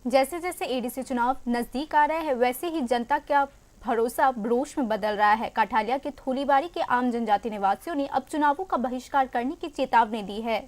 जैसे जैसे एडीसी चुनाव नजदीक आ रहे हैं, वैसे ही जनता का भरोसा रोष में बदल रहा है। काठालिया के थोलीबारी के आम जनजाति निवासियों ने अब चुनावों का बहिष्कार करने की चेतावनी दी है।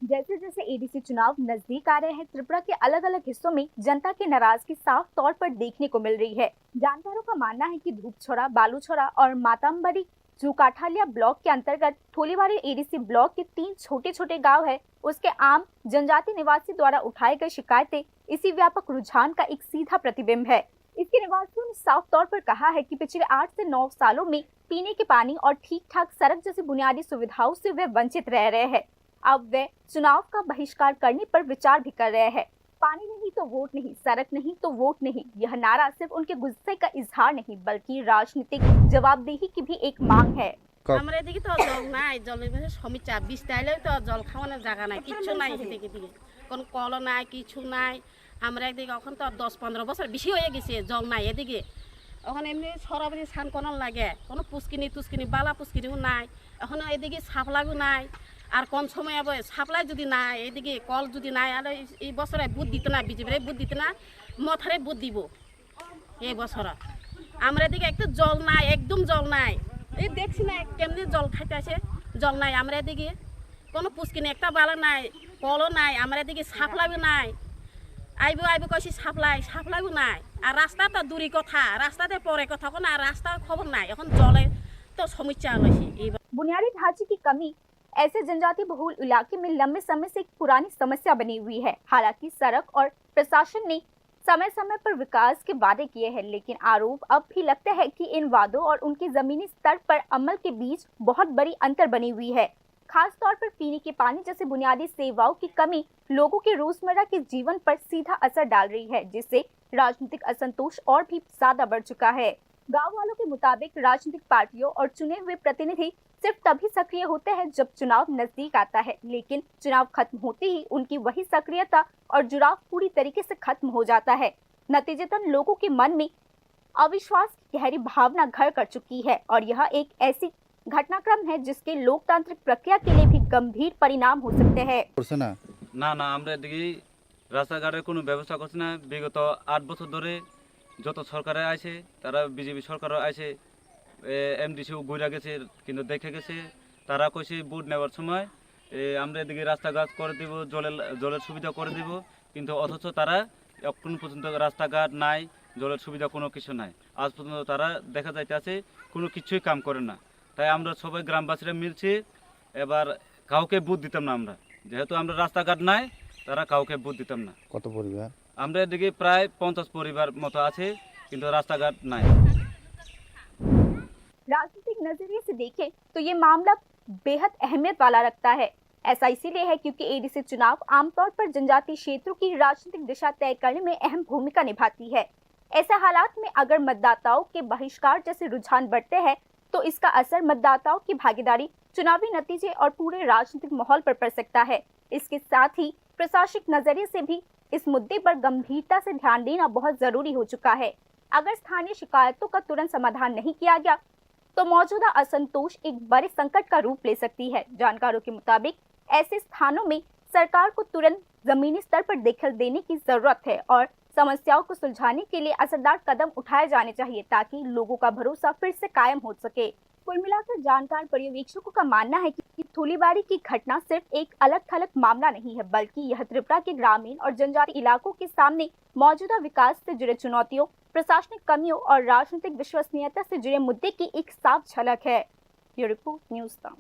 जैसे जैसे एडीसी चुनाव नजदीक आ रहे हैं, त्रिपुरा के अलग अलग हिस्सों में जनता की नाराजगी साफ तौर पर देखने को मिल रही है। जानकारों का मानना है कि धूपछोड़ा, बालूछोड़ा और माताम्बरी जो काठालिया ब्लॉक के अंतर्गत थोलीबारी एडीसी ब्लॉक के 3 छोटे छोटे गांव है, उसके आम जनजाति निवासी द्वारा उठाई गई शिकायतें इसी व्यापक रुझान का एक सीधा प्रतिबिंब है। इसके निवासियों ने साफ तौर पर कहा है कि पिछले 8 से 9 सालों में पीने के पानी और ठीक ठाक सड़क जैसी बुनियादी सुविधाओं से वे वंचित रह रहे हैं। अब वे चुनाव का बहिष्कार करने पर विचार भी कर रहे हैं। पानी नहीं तो वोट नहीं, सड़क नहीं तो वोट नहीं, यह नारा सिर्फ उनके गुस्से का इजहार नहीं बल्कि राजनीतिक जवाबदेही की भी एक मांग है। আমরা এদিকে তো জল নাই, জলের সমস্যা, বিস্তাইলেও তো জল খাওয়ানোর জায়গা নাই, কিচ্ছু নাই এদিকে দিকে, কোনো কল নাই, কিছু নাই। আমরা এদিকে এখন তো 10-15 বছর বেশি হয়ে গেছে, জল নাই এদিকে। এখন এমনি সরাবরি স্নান করার লাগে, কোনো পুষ্কিনি বালা পুষ্কিনিও নাই, এখন এদিকে সাপ্লাইও নাই। আর কোন সময় হবে সাপ্লাই যদি নাই, এদিকে কল যদি নাই, আর এই বছরে বুধ দিত না, বিজেপির বুধ দিত না, মথারে বুধ দিব এই বছর। আমরা এদিকে একটু জল নাই, একদম জল নাই। এই দেখছি না কেমনি জল খাইতে আসে, জল নাই। আমরা এদিকে কোনো পুষ্কিনি একটা বালা নাই, কলও নাই, আমরা এদিকে সাপ্লাইও নাই। আইব কইছি সাপ্লাইও নাই। আর রাস্তা তো দূরই কথা, রাস্তাতে পরে কথা, কোনো আর রাস্তার খবর নাই। এখন জলের তো সমস্যা হয়েছে। बुनियादी ढांचे की कमी ऐसे जनजाति बहुल इलाके में लंबे समय से एक पुरानी समस्या बनी हुई है। हालांकि सड़क और प्रशासन ने समय समय पर विकास के वादे किए हैं, लेकिन आरोप अब भी लगता है कि इन वादों और उनके जमीनी स्तर पर अमल के बीच बहुत बड़ी अंतर बनी हुई है। खास तौर पर पीने के पानी जैसे बुनियादी सेवाओं की कमी लोगों के रोजमर्रा के जीवन पर सीधा असर डाल रही है, जिससे राजनीतिक असंतोष और भी ज्यादा बढ़ चुका है। गाँव वालों के मुताबिक राजनीतिक पार्टियों और चुने हुए प्रतिनिधि सिर्फ तभी सक्रिय होते हैं जब चुनाव नजदीक आता है, लेकिन चुनाव खत्म होते ही उनकी वही सक्रियता और जुड़ाव पूरी तरीके से खत्म हो जाता है। नतीजतन लोगों के मन में अविश्वास की गहरी भावना घर कर चुकी है और यह एक ऐसी घटनाक्रम है जिसके लोकतांत्रिक प्रक्रिया के लिए भी गंभीर परिणाम हो सकते हैं। ना ना আমরা এদিকে রাস্তাঘাটের কোনো ব্যবস্থা করছে না। বিগত 8 বছর ধরে যত সরকারে আছে, তারা বিজেপি সরকারও আছে, এমডিসিও ঘুরে গেছে, কিন্তু দেখে গেছে। তারা কইছে ভোট নেওয়ার সময় আমরা এদিকে রাস্তাঘাট করে দিব, জলের সুবিধা করে দিব, কিন্তু অথচ তারা এখন পর্যন্ত রাস্তাঘাট নাই, জলের সুবিধা কোনো কিছু নাই। আজ পর্যন্ত তারা দেখা যাইতেছে কোনো কিছুই কাম করে না। তাই আমরা সবাই গ্রামবাসীরা মিলছি, এবার কাউকে ভোট দিতাম না। আমরা যেহেতু আমরা রাস্তাঘাট নাই, তারা কাউকে ভোট দিতাম না। কত পরিবার? আমরা এদিকে প্রায় 50 পরিবার মতো আছে, কিন্তু রাস্তাঘাট নাই। राजनीतिक नजरिए से देखें तो ये मामला बेहद अहमियत वाला रखता है। ऐसा इसीलिए है क्योंकि एडीसी चुनाव आमतौर पर जनजातीय क्षेत्रों की राजनीतिक दिशा तय करने में अहम भूमिका निभाती है। ऐसे हालात में अगर मतदाताओं के बहिष्कार जैसे रुझान बढ़ते हैं तो इसका असर मतदाताओं की भागीदारी, चुनावी नतीजे और पूरे राजनीतिक माहौल पर पड़ सकता है। इसके साथ ही प्रशासनिक नजरिए से भी इस मुद्दे पर गंभीरता से ध्यान देना बहुत जरूरी हो चुका है। अगर स्थानीय शिकायतों का तुरंत समाधान नहीं किया गया तो मौजूदा असंतोष एक बड़े संकट का रूप ले सकती है। जानकारों के मुताबिक ऐसे स्थानों में सरकार को तुरंत जमीनी स्तर पर दखल देने की जरूरत है और समस्याओं को सुलझाने के लिए असरदार कदम उठाए जाने चाहिए ताकि लोगों का भरोसा फिर से कायम हो सके। कुल मिलाकर जानकार पर्यवेक्षकों का मानना है कि थोलीबारी की घटना सिर्फ एक अलग थलग मामला नहीं है, बल्कि यह त्रिपुरा के ग्रामीण और जनजातीय इलाकों के सामने मौजूदा विकास से जुड़े चुनौतियों, प्रशासनिक कमियों और राजनीतिक विश्वसनीयता से जुड़े मुद्दे की एक साफ झलक है। ये रिपोर्ट न्यूज़ टाइम।